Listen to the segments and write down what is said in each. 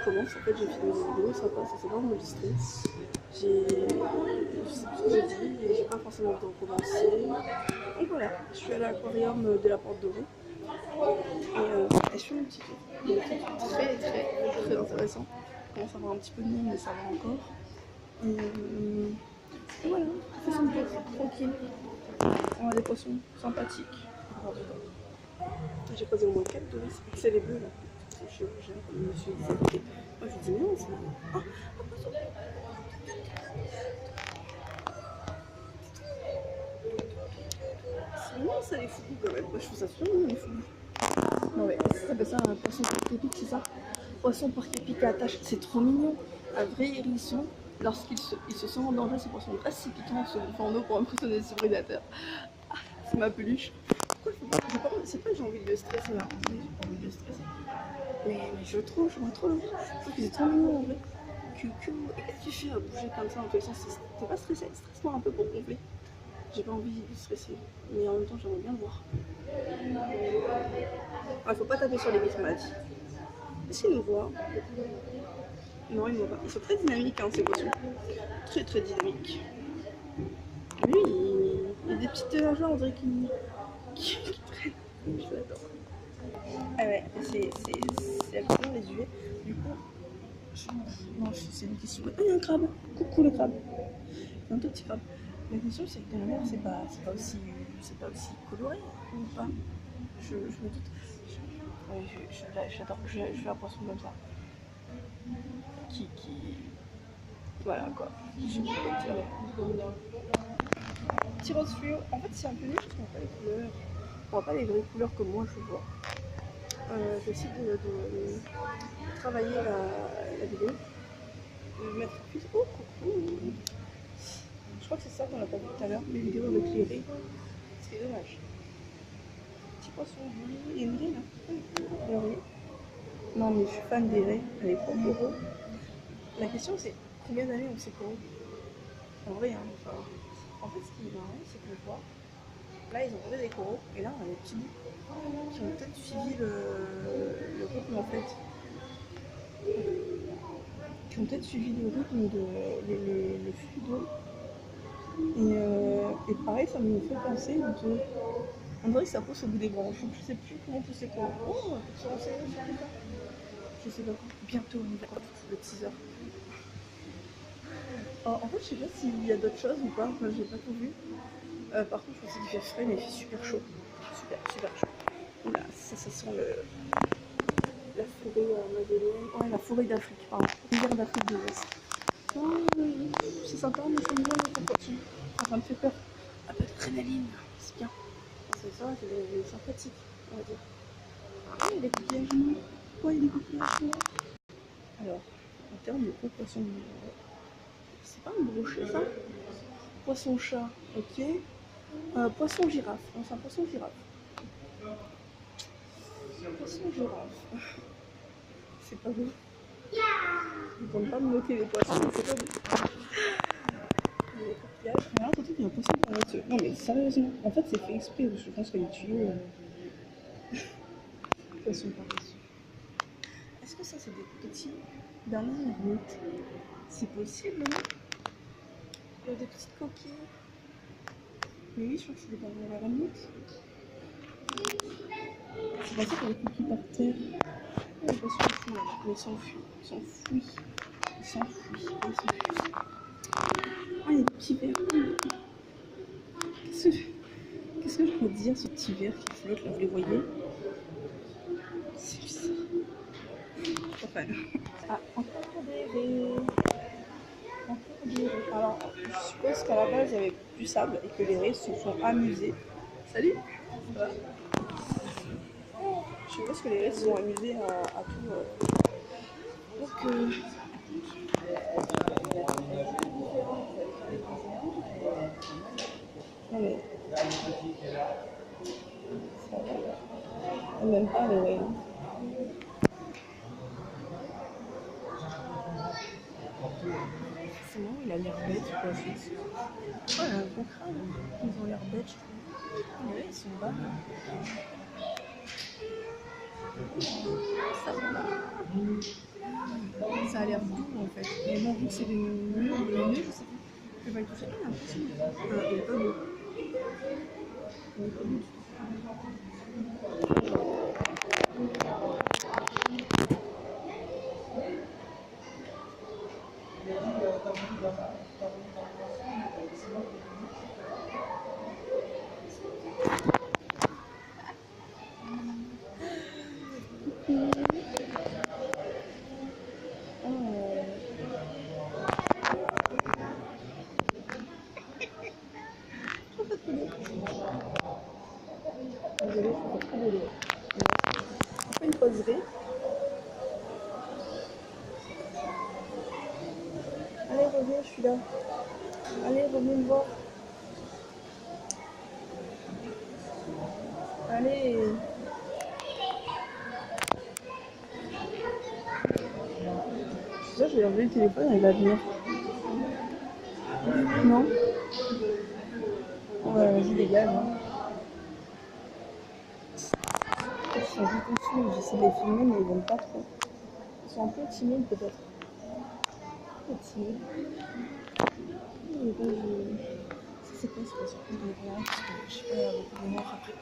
commence. En fait, j'ai filmé des vidéos sympas, ça s'est pas enregistré. Je sais plus ce que j'ai dit et j'ai pas forcément envie de recommencer. Et voilà, je suis à l'aquarium de la Porte Dorée. Et je fais mon petit tour. Donc très très très intéressant. Je commence à avoir un petit peu de monde mais ça va encore. Et voilà, on fait son tour, tranquille. On a des poissons sympathiques. J'ai posé au moins 4 touristes, c'est les bleus là. C'est chirurgien, comme monsieur disait. Moi je lui dis mais non, c'est... Ah, un poisson. C'est mignon ça les fourrous quand même. Moi je trouve ça super mignon les fourrous. Non mais ça s'appelle ça un poisson porc-épic, c'est ça? Poisson porc-épic à attache, c'est trop mignon. Un vrai hérisson, lorsqu'il se sent en danger, ces poissons restent si piquants, se font en eau pour impressionner ses prédateurs. Ah, c'est ma peluche. Pourquoi je pas... C'est pas que j'ai envie de le stresser là, j'ai pas envie de le stresser. Mais je vois trop le... Je trouve que c'est trop mignon en vrai. Qu'est-ce que tu fais à bouger comme ça en tous les sens? T'es pas stressé? Stresse-moi un peu pour gonfler. J'ai pas envie de stresser, mais en même temps j'aimerais bien le voir. Ah, faut pas taper sur les vitres, on m'a dit. Est-ce qu'il nous voit? Non, il nous voit pas. Ils sont très dynamiques hein, ces poissons. Très très dynamiques. Lui, il y a des petites nageoires, on dirait qu'il traîne. Je l'adore. Ah ouais, c'est absolument les UV. Du coup, non, c'est une question. Ah, il y a un crabe. Coucou le crabe. Un tout petit crabe. La question c'est que dans la mer, c'est pas aussi coloré ou pas. Je me doute. J'adore. Je fais un poisson comme ça. Qui voilà quoi. Petit rose fluo. En fait, c'est un peu nul parce qu'on voit pas les couleurs. On voit pas les vraies couleurs comme moi je vois. Je vais essayer de travailler la vidéo. De mettre plus. Oh, coucou. Je crois que c'est ça qu'on a pas vu tout à l'heure, les vidéos avec les raies. C'est dommage. Petit poisson bleu. Il y a une raie là. Oui. Non, mais je suis fan des raies. Elle est trop beau. La question c'est combien d'années on sait coraux? En vrai, hein, enfin, en fait, ce qui est marrant, c'est que je vois. Là, ils ont trouvé des coraux, et là, on a des petits bouts qui ont peut-être suivi le rythme en fait. Qui ont peut-être suivi le rythme de le flux d'eau. Et pareil, ça me fait penser de... On dirait que ça pousse au bout des branches. Je sais plus comment pousser quoi. Oh, on va se renseigner sur tout ça. Je sais pas. Bientôt, on y va. Le teaser. En fait, je sais pas s'il y a d'autres choses ou pas. Enfin, j'ai pas tout vu. Par contre, je pensais qu'il fait frais, mais il fait super chaud. Super chaud. Là, ça sent la forêt amazonienne. Ouais, la forêt d'Afrique, pardon. Rivière d'Afrique de l'Ouest. C'est sympa, mais j'aime bien les poissons. Ça me fait peur. Un peu d'adrénaline, c'est bien. C'est ça, c'est sympathique, on va dire. Ah, il y a des coquillages noirs. Ouais, il y a des coquillages noirs. Alors, en termes de gros poissons, c'est pas un brochet ça? Poisson chat, ok. Poisson girafe, non, c'est un poisson girafe. Poisson girafe. C'est pas beau. Ils vont pas me moquer les poissons, mais c'est pas beau. Il y a des coquillages. Mais là, surtout qu'il y a un poisson dans l'autre. Non, mais sérieusement, en fait, c'est fait exprès, parce que je pense qu'il y a des tuyaux. Poisson par-dessus. Est-ce que ça, c'est des petits derniers ermites? C'est possible, non? Il y a des petites coquilles. Mais oui, je crois que c'est des derniers ermites. C'est pas ça qu'il y a des coquilles par terre. Les poissons fous là, mais ils s'enfuient. Ah, il y a des petits vers. Qu'est-ce que je peux dire, ce petit ver qui flotte là, vous les voyez? C'est bizarre. Enfin, ah, encore des raies. Alors, je suppose qu'à la base il y avait du sable et que les raies se sont amusées. Salut! Voilà. Je suppose que les raies se sont amusées à tout. Donc, non mais. On n'aime pas les raies. Forcément, il a l'air bête, quoi. Oh, il a un gros crâne. Ils ont l'air bêtes, je trouve. Ouais, ils sont bas. Ça va. a l'air doux en fait. Mais bon, vu que c'est des murs, je sais plus. Je vais pas y toucher. Ah, impossible. Il est pas beau. Il est pas beau. Désolée, je fais trop de l'eau. On fait une poserie. Allez, reviens, je suis là. Allez, reviens me voir. Allez. Ça, je vais enlever le téléphone, elle va venir. Non. Ouais, vas-y, dégage. Hein. Ils sont juste au-dessus, j'essaie de les filmer, mais ils vont pas trop. Ils sont un peu timides, peut-être. Un peu timides. Mais bon, ça, c'est quoi, c'est surprise de l'écran, parce que je sais pas, beaucoup de mémoire après.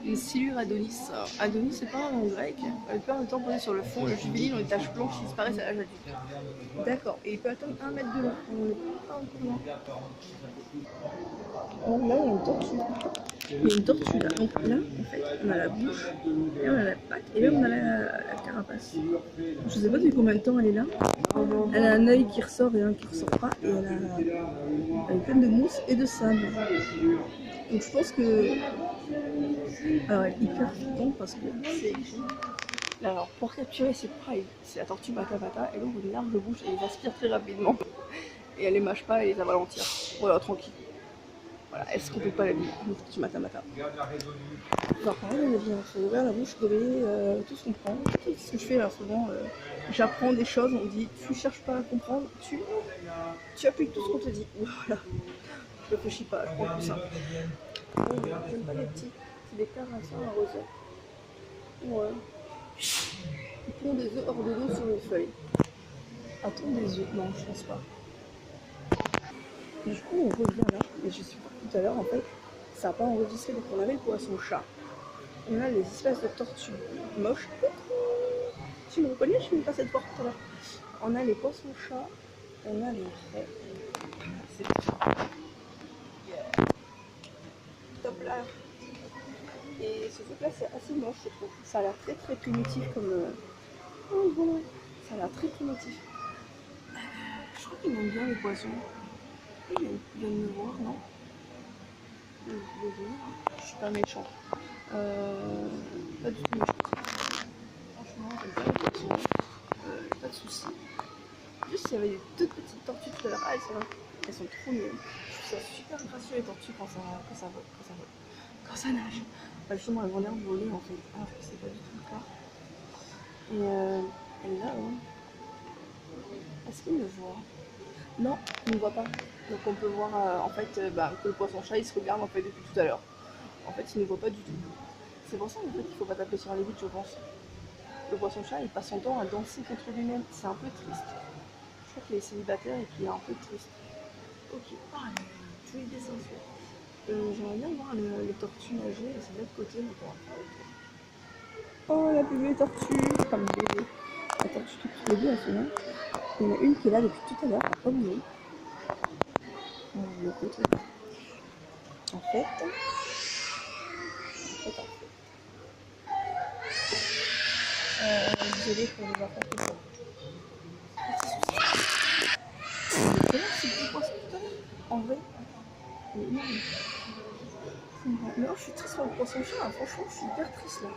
Une silure Adonis. Alors, Adonis, c'est pas un nom grec. Elle peut en même temps poser sur le fond. Le juvénile ont des taches blanches qui disparaissent à l'âge adulte. D'accord. Et il peut atteindre 1 mètre de long. On n'est pas encore loin. Donc là, il y a une tortue. Il y a une tortue là. Donc là, en fait, on a la bouche, là on a la patte, et là on a la carapace. Je sais pas depuis combien de temps elle est là. Elle a un œil qui ressort et un qui ressort pas, et elle est pleine de mousse et de sable. Donc je pense que... Alors elle est hyper flippante parce que c'est écrit. Alors pour capturer c'est pareil, c'est la tortue Mata Mata, et donc une large bouche, elle les aspire très rapidement. Et elle les mâche pas, elle les avale entières. Voilà, tranquille. Voilà, elle se complique pas la vie, une tortue Mata Mata. Alors pareil, elle vient, il faut ouvrir la bouche, gober, tout ce qu'on prend. C'est ce que je fais là souvent. J'apprends des choses, on me dit tu cherches pas à comprendre, tu appliques tout ce qu'on te dit. Voilà. Je réfléchis pas, je prends plus simple. J'aime pas les petits, c'est des carassins arroseurs. Ouais. Ils pondent des œufs hors de l'eau sur les feuilles. A-t-on des œufs? Non, je pense pas. Du coup, on revient là, et je suis pas tout à l'heure en fait, ça n'a pas enregistré, donc on avait le poisson-chat. On a les espèces de tortues moches. Tu me reconnais? Je suis pas cette porte tout à l'heure. On a les poissons-chats, on a les raies. C'est yeah. Top là. Et ce truc là c'est assez moche je trouve. Ça a l'air très très primitif comme... Oh, bon. Ça a l'air très primitif. Je crois qu'ils aiment bien les poissons. Ils viennent me voir, non? Je suis pas méchant. Pas du tout méchant. Franchement, j'aime bien les poissons. Pas de soucis. Juste, il y avait des toutes petites tortues tout à l'heure. Ah, elles sont trop mignonnes. Je trouve ça super gracieux les tortues quand ça nage. Enfin, justement, elles ont l'air de voler en fait. Alors que c'est pas du tout le cas. Et là, est-ce qu'il me voit? Non, il ne voit pas. Donc on peut voir en fait que le poisson-chat il se regarde en fait depuis tout à l'heure. En fait, il ne voit pas du tout. C'est pour ça en fait qu'il ne faut pas taper sur les vitres, je pense. Le poisson-chat il passe son temps à danser contre lui-même. C'est un peu triste. Je crois qu'il est célibataire et qu'il est un peu triste. Ok, tous les dessins faits. J'aimerais bien voir les tortues nager, et c'est de l'autre côté, mais on va faire le tour. Oh la bébé tortue, comme bébé. La tortue qui prend les deux à son nom. Il y en a une qui est là depuis tout à l'heure, elle n'a pas bougé. Le côté. En fait, désolée pour les enfants que ça. C'est là, c'est le poisson tout à l'heure. En vrai, il est énorme. Mais je suis triste pour le poisson-chat, hein. Franchement, je suis hyper triste là.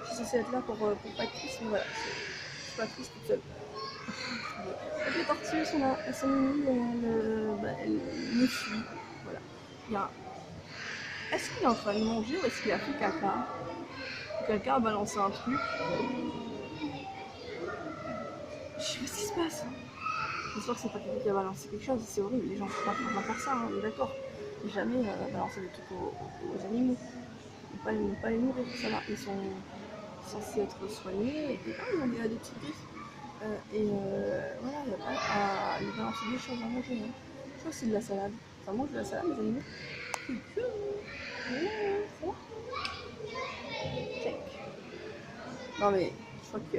Je suis censée être là pour pas être triste, mais voilà, je suis pas triste toute seule. Donc, les tortues elles sont là, elles sont mimiques, elles me suivent. Voilà. Est-ce qu'il est en train de manger ou est-ce qu'il a fait caca? Quelqu'un a balancé un truc. Je sais pas ce qui se passe. J'espère que c'est pas quelqu'un qui a balancé quelque chose, c'est horrible, les gens ne peuvent pas faire ça, hein, on est d'accord. Jamais balancer des trucs aux animaux. Ne pas les nourrir, ça va. Ils sont censés être soignés. Et puis, il y en a des petits griffes. Voilà, il n'y a pas à lui balancer des choses à manger. Hein. Je crois que c'est de la salade. Enfin, mange de la salade, les animaux. Coucou. Ça va? Check. Non mais, je crois que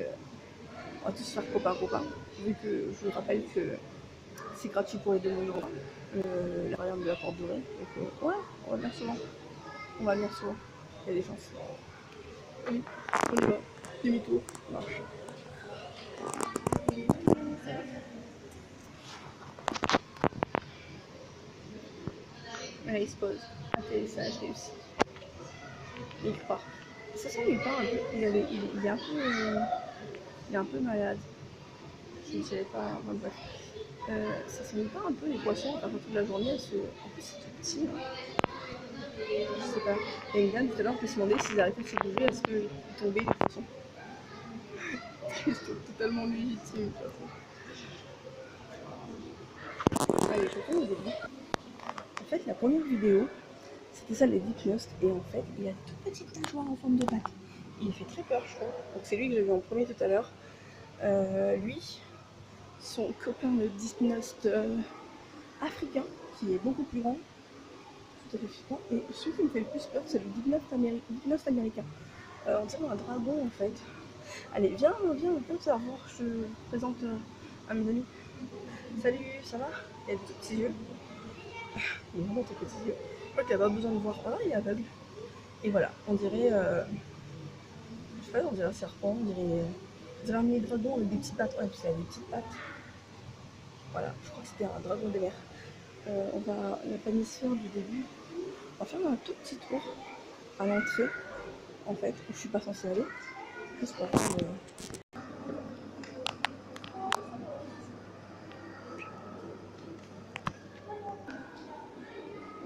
on va tous faire copain-copain. Vu que je vous rappelle que c'est gratuit pour les 2 mois la variante de la porte dorée. Donc, ouais, on va venir souvent. On va venir souvent. Il y a des chances. Oui, on y va. Demi-tour. Marche. Là, il se pose. Atterrissage réussi. Il croit. Ça sent lui pas un peu. Il est un peu. Il est un peu malade. Je ne savais pas. Enfin, bref. Ça sent pas un peu les poissons. Enfin, toute la journée, en plus, c'est tout petit. Hein. Je sais pas. Il y a une dame tout à l'heure qui se demandait s'ils arrêtaient de se bouger, est-ce qu'ils tombaient des poissons. Question totalement légitime, de toute façon. Allez, je retourne au début. En fait, la première vidéo, c'était ça, les Deep Lost. Et en fait, il y a une toute petite nageoire en forme de batte. Il fait très peur, je crois. Donc, c'est lui que j'ai vu en premier tout à l'heure. Lui, son copain, le Deep Lost africain, qui est beaucoup plus grand. Tout à fait flippant. Et celui qui me fait le plus peur, c'est le Deep Lost américain. On dirait un dragon, en fait. Allez, viens te faire voir. Je te présente à mes amis. Salut, ça va? Il a des tout petits yeux. Il a vraiment des petits yeux. Je crois qu'il n'a pas besoin de voir. Voilà, il est aveugle. Et voilà, on dirait. Je sais pas, on dirait un serpent, on dirait un mini dragon avec des petites pattes. Ouais, puis il a des petites pattes. Voilà, je crois que c'était un dragon des mers. On va la planisphère du début. On va faire un tout petit tour à l'entrée, en fait, où je suis pas censée aller. Juste pour voir.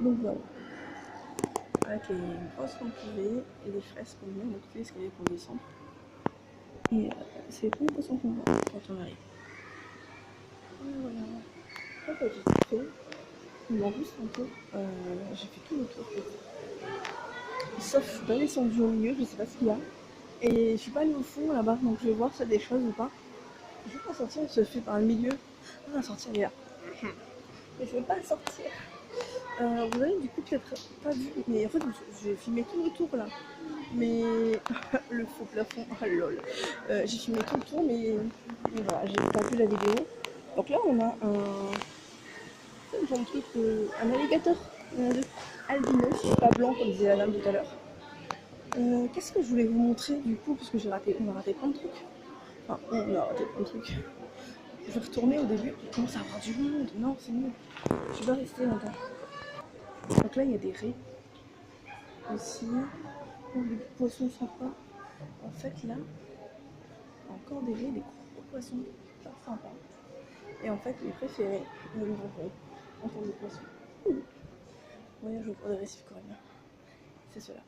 Donc voilà. Avec les grosses rampes privées et les fraises qu'on met, donc tous les escaliers qu'on descend. Et c'est les premiers poissons qu'on voit quand on arrive. Et voilà. Hop, j'ai fait. Mais en plus, tantôt, j'ai fait tout le tour. Sauf, je suis pas descendue au milieu, je sais pas ce qu'il y a. Et je suis pas allée au fond là-bas, donc je vais voir s'il y a des choses ou pas. Je veux pas sortir, elle se fait par le milieu. Ah, la sortie elle est là. Mais je veux pas sortir. Vous avez du coup peut-être pas vu, mais en fait j'ai filmé tout le tour là. Mais le faux plafond, ah lol. J'ai filmé tout le tour, mais voilà, j'ai pas vu la vidéo. Donc là on a un genre de truc, un alligator, albinos, pas blanc comme disait la dame tout à l'heure. Qu'est-ce que je voulais vous montrer du coup, parce que on a raté plein de trucs. Enfin, on a raté plein de trucs. Je vais retourner au début. Il commence à avoir du monde. Non, c'est mieux. Je vais rester longtemps. Donc là, il y a des raies aussi. Des poissons sympas. En fait, là, encore des raies, des gros poissons. Ça sympa. Et en fait, mes préférés, les gros raies, en forme de poisson. Voyage au bord des récifs coralliens. C'est cela.